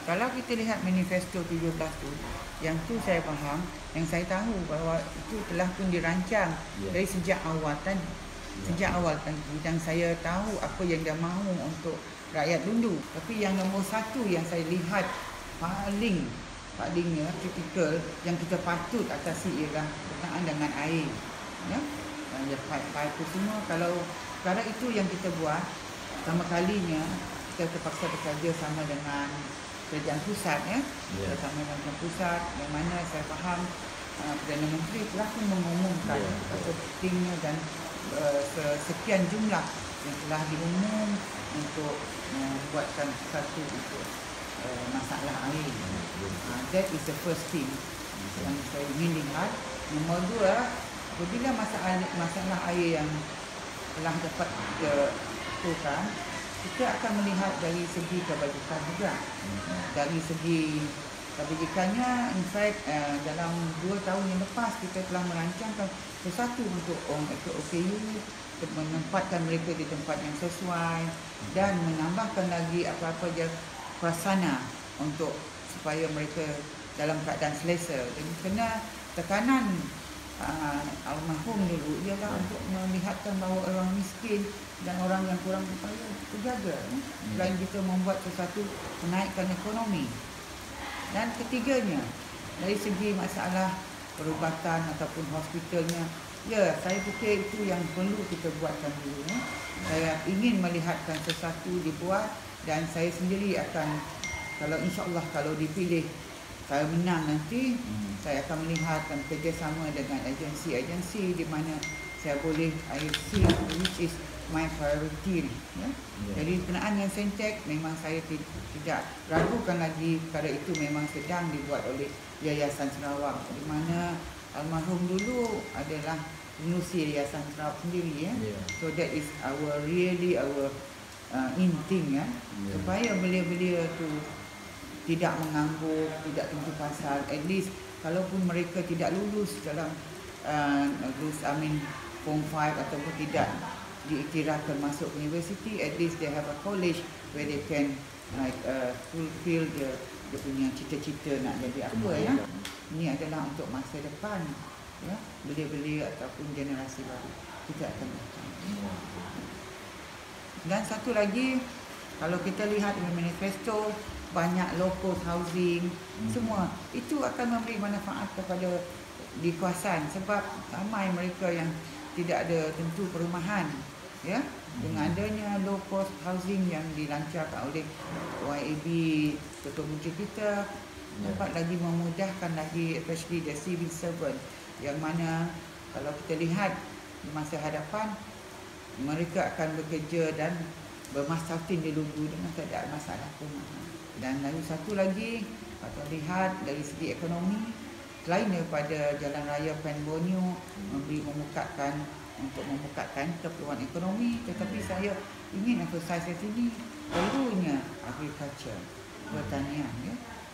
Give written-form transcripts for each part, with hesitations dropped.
Kalau kita lihat manifesto 17 tu, yang tu saya faham, yang saya tahu bahawa itu telah pun dirancang dari sejak awal tadi. Sejak awal tadi, dan saya tahu apa yang dia mahu untuk rakyat Lundu. Tapi yang nombor satu yang saya lihat palingnya kritikal yang kita patut atasi ialah berkenaan dengan air. Ya? Pipe itu semua, kalau itu yang kita buat, pertama kalinya kita terpaksa bekerja sama dengan kerajaan pusat, bersama dengan pusat, yang mana saya faham Perdana Menteri telah pun mengumumkan betapa pentingnya dan sekian jumlah yang telah diumum untuk membuatkan sesuatu untuk masalah air. That is the first thing yang saya ingin lihat. Nombor dua, apabila masalah air yang telah dapat kita tentukan, kita akan melihat dari segi kebajikan juga. Dari segi kebajikannya, in fact, dalam 2 tahun yang lepas kita telah merancangkan sesuatu untuk orang OKU, menempatkan mereka di tempat yang sesuai dan menambahkan lagi apa-apa je prasana untuk supaya mereka dalam keadaan selesa. Jadi kena tekanan almarhum dulu ialah untuk melihatkan bahawa orang miskin dan orang yang kurang upaya terjaga. Selain kita membuat sesuatu menaikkan ekonomi. Dan ketiganya, dari segi masalah perubatan ataupun hospitalnya, saya fikir itu yang perlu kita buatkan dulu. Saya ingin melihatkan sesuatu dibuat, dan saya sendiri akan, kalau insya-Allah kalau dipilih saya menang nanti, saya akan melihatkan kerjasama dengan agensi-agensi di mana saya boleh IFC, which is my priority. Jadi berkenaan dengan Sentek, memang saya tidak ragukan lagi perkara itu memang sedang dibuat oleh Yayasan Sarawak, di mana almarhum dulu adalah pengurusi Yayasan Sarawak sendiri. So that is our inting, supaya belia-belia tu tidak menganggur, tidak tentu pasal. At least kalaupun mereka tidak lulus dalam Form 5 ataupun tidak diiktirafkan masuk universiti, at least they have a college where they can fulfill dia punya cita-cita nak jadi apa. Ini adalah untuk masa depan, belia-belia ataupun generasi baru kita akan datang. Dan satu lagi, kalau kita lihat di manifesto, banyak low-cost housing, semua itu akan memberi manfaat kepada di kawasan, sebab ramai mereka yang tidak ada tentu perumahan, dengan adanya low-cost housing yang dilancarkan oleh YAB, Ketua Menteri kita, dapat lagi memudahkan lagi, especially the civil servant, yang mana kalau kita lihat di masa hadapan, mereka akan bekerja dan bermasakin di Lundu dengan tidak ada masalah pun. Dan lalu satu lagi, kalau lihat dari segi ekonomi, selain daripada Jalan Raya Pen Borneo membukakan keperluan ekonomi, tetapi saya ingin emphasize di sini perlunya agriculture, pertanian,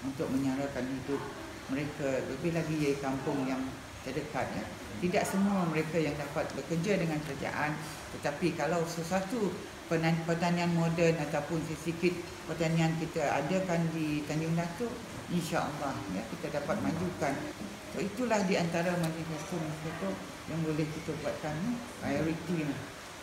untuk menyarakan hidup mereka, lebih lagi di kampung yang terdekat. Tidak semua mereka yang dapat bekerja dengan kerajaan, tetapi kalau sesuatu pertanian moden ataupun sedikit pertanian kita adakan di Tanjung Datuk, insya-Allah kita dapat majukan. So itulah di antara manifesto yang boleh kita buatkan priority.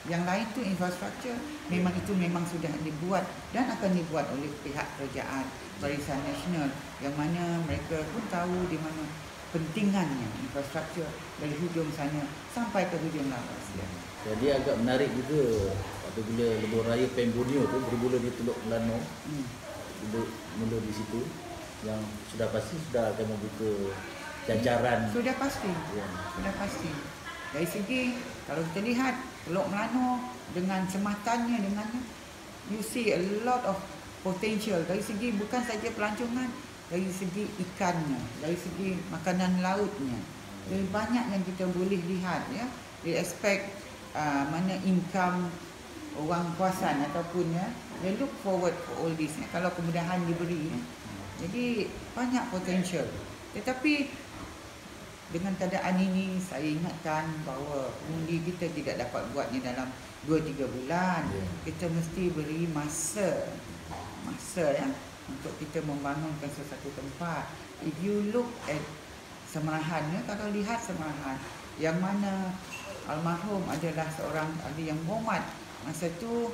Yang lain tu infrastruktur, memang sudah dibuat dan akan dibuat oleh pihak kerajaan Barisan Nasional, yang mana mereka pun tahu di mana pentingannya infrastruktur dari hujung sana sampai ke hujung lapas. Jadi agak menarik juga apabila lebuh raya Pen Borneo tu bermula di Teluk Melano, mula di situ, yang sudah pasti sudah akan membuka jajaran. Sudah pasti. Sudah pasti. Dari segi kalau kita lihat Teluk Melano dengan sematannya, you see a lot of potential dari segi bukan saja pelancongan, dari segi ikannya, dari segi makanan lautnya. Dari banyak yang kita boleh lihat, di aspek mana income orang kawasan ataupun they look forward for all this, kalau kemudahan diberi. Jadi banyak potential. Tetapi dengan keadaan ini, saya ingatkan bahawa undi kita tidak dapat buatnya dalam 2-3 bulan. Kita mesti beri masa untuk kita membangunkan sesuatu tempat. If you look at Semerahan, kalau lihat Semerahan, yang mana almarhum adalah seorang ahli yang berhormat masa tu,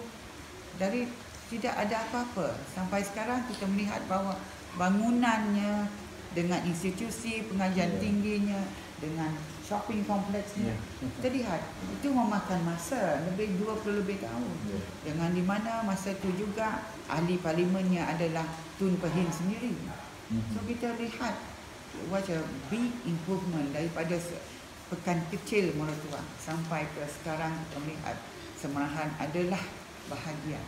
dari tidak ada apa-apa sampai sekarang kita melihat bahawa bangunannya dengan institusi pengajian tingginya, dengan shopping kompleksnya, kita lihat itu memakan masa lebih 20 lebih tahun. Dengan di mana masa tu juga ahli parlimennya adalah Tun Pehin sendiri. So kita lihat what a big improvement daripada pekan kecil Meratua sampai ke sekarang kita melihat Semerahan adalah bahagian.